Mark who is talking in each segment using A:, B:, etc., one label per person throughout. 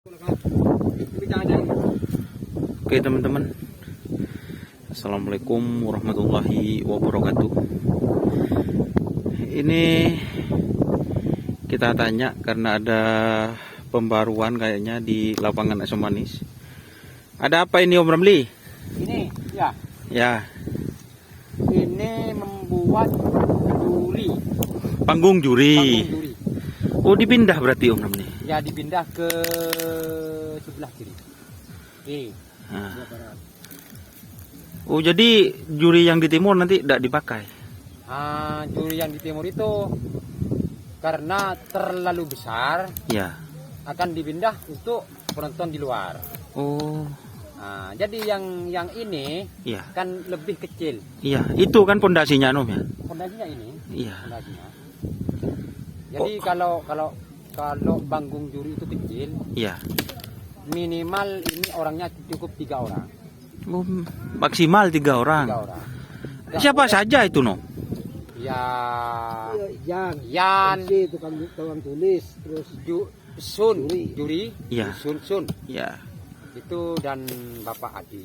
A: Oke teman-teman, Assalamualaikum warahmatullahi wabarakatuh. Ini kita tanya karena ada pembaruan kayaknya di lapangan Asam Manis. Ada apa ini Om Ramli?
B: Ini ya.
A: Ya.
B: Ini membuat juri.
A: Panggung juri.
B: Panggung juri.
A: Oh dipindah berarti Om Ramli?
B: Ya dipindah ke sebelah kiri.
A: Nah. Oh jadi juri yang di timur nanti tidak dipakai?
B: Juri yang di timur itu karena terlalu besar,
A: Ya.
B: akan dipindah untuk penonton di luar.
A: Oh.
B: Jadi yang ini
A: Iya.
B: kan lebih kecil.
A: Iya. Itu kan pondasinya Om ya?
B: Pondasinya ini.
A: Iya.
B: Pondasinya. Jadi kalau panggung juri itu kecil,
A: Iya.
B: minimal ini orangnya cukup 3 orang.
A: Oh, maksimal 3 orang.
B: 3 orang.
A: Siapa saja itu no?
B: Ya,
C: Yan,
B: Yan,
C: tukang tulis, terus
B: Sun, juri,
A: Iya.
B: Sun,
A: Ya.
B: itu dan Bapak Adi.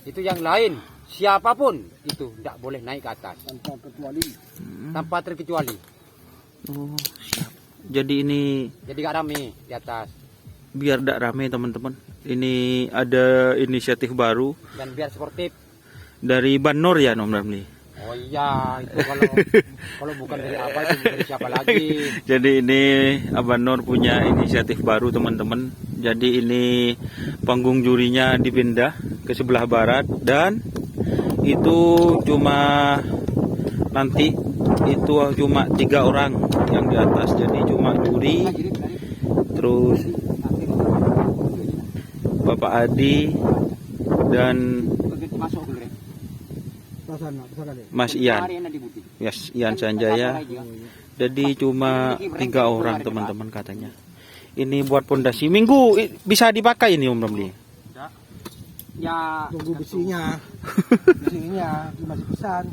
B: Itu yang lain, siapapun itu tidak boleh naik ke atas tanpa terkecuali.
A: Oh, siap. Jadi ini
B: Jadi gak rame di atas
A: biar tidak rame teman-teman. Ini ada inisiatif baru
B: dan biar sportif.
A: dari Ban Nur ya Om Ramli.
B: Oh iya, itu kalau bukan dari apa itu dari siapa lagi?
A: Jadi ini Abang Nur punya inisiatif baru teman-teman. Jadi ini panggung jurinya dipindah ke sebelah barat dan itu cuma nanti itu cuma 3 orang yang di atas. Jadi cuma juri, terus Bapak Adi dan Mas Ian. Yes, Ian Sanjaya. Jadi cuma 3 orang teman-teman katanya. Ini buat pondasi. Minggu bisa dipakai ini Om Ramli.
B: Ya,
C: tunggu besinya. Besinya masih pesan.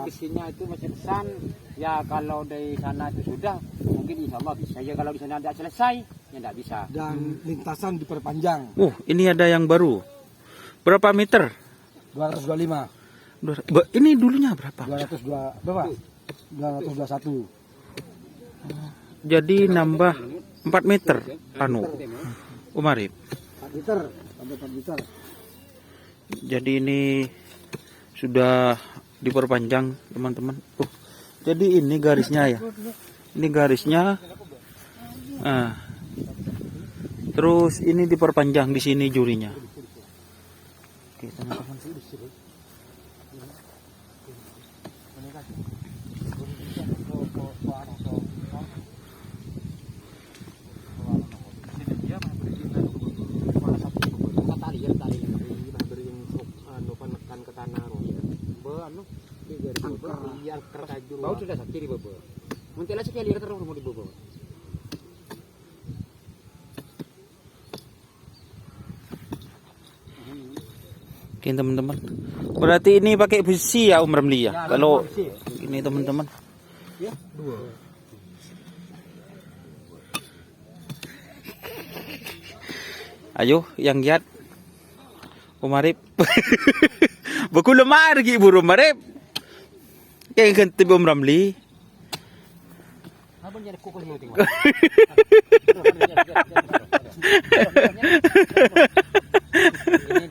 B: Besinya itu masih pesan. Ya kalau dari sana itu sudah, mungkin insya Allah bisa. Ya kalau di sana tidak selesai, ya tidak bisa.
C: Dan lintasan diperpanjang.
A: Ini ada yang baru. Berapa meter?
C: 225.
A: Ini dulunya berapa?
C: 202 berapa? 221.
A: Jadi nambah 4 meter anu. Umarip.
C: 4 liter sampai 4 liter.
A: Jadi ini sudah diperpanjang teman-teman. Jadi ini garisnya ya. Ini garisnya. Nah. Terus ini diperpanjang di sini jurinya. Oke, teman-teman.
B: Bau sudah sakit di bawah. Muntilah sekali terus mau di bawah.
A: Oke teman-teman. Berarti ini pakai besi ya Om Ramli ya. Kalau ini teman-teman.
C: Ya, 2.
A: Ayo yang giat. Umarip. Beku lemah lagi buru Umarip. Kayak ganti Om Ramli.
B: Abang jadi kukus mau tengok.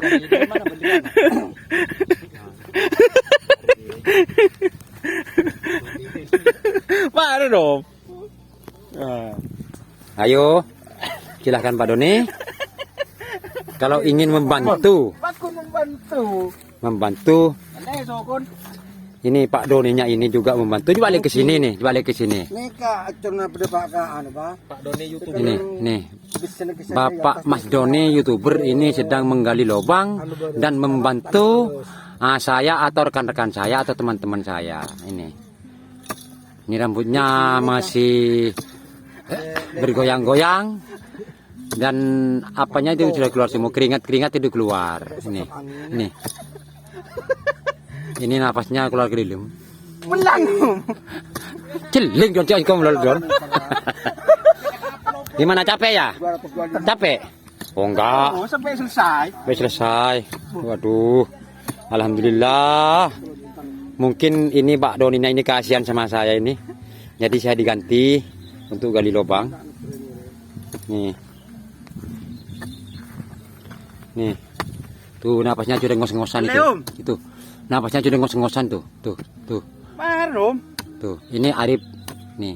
B: Ini dari mana belian?
A: Mana dong?
B: Ayo, silahkan Pak Doni. Kalau ingin membantu, ini Pak Doninya ini juga membantu. Balik ke sini nih, balik ke sini.
C: Ini Kak Acurna Pak Doni YouTube.
B: Ini, Bapak Mas Doni YouTuber ini sedang menggali lubang dan membantu saya atau rekan-rekan saya atau teman-teman saya. Ini rambutnya masih bergoyang-goyang dan apanya itu sudah keluar semua, keringat itu keluar. Ini nafasnya keluar ke dalam.
C: Melang.
B: Celing jangan kau melalui. Gimana, capek ya?
C: 225.
B: Capek? Oh enggak.
C: Oh, sampai selesai.
B: Sampai selesai. Waduh. Alhamdulillah. Mungkin ini Pak Doninya ini kasihan sama saya ini. Jadi saya diganti untuk gali lubang. Nih. Nih. Tuh napasnya sudah ngos-ngosan itu. Itu. Napasnya sudah ngos-ngosan tuh. Tuh.
A: Marum.
B: Tuh, ini Arif. Nih.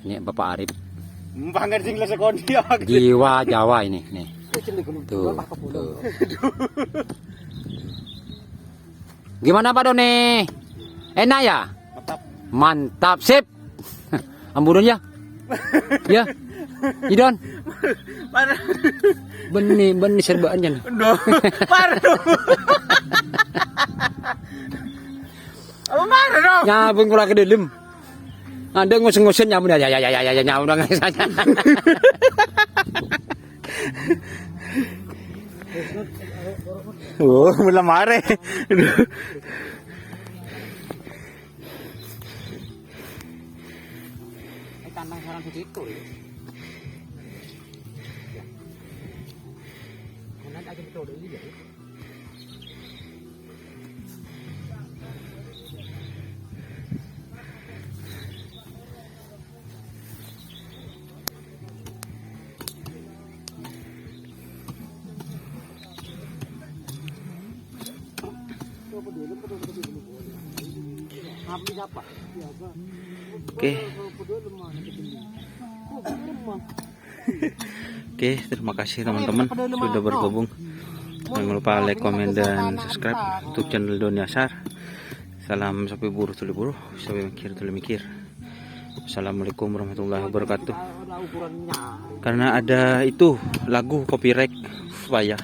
B: Ini Bapak Arif.
A: Mpangan sing lesekondi ya.
B: Jiwa Jawa ini, nih. Tuh. Gimana Pak Doni? Enak ya? Mantap, sip. Amburan ya? Ya. Idon. Benih serbaannya.
A: Marum. Apa marum?
B: Nyabung kurang ke dalam. Ada ngusung-ngusung nyabung ya nyabung saja.
A: Oh, mula mare.
B: Kandang sarang begitu. Nanti aja betul ini ya.
A: Oke, terima kasih teman-teman sudah bergabung. Jangan lupa like, komen, dan subscribe untuk channel Doni Asar. Salam sapi buruh tuli buruh, sapi mikir tuli mikir. Assalamualaikum warahmatullahi wabarakatuh. Karena ada itu lagu copyright supaya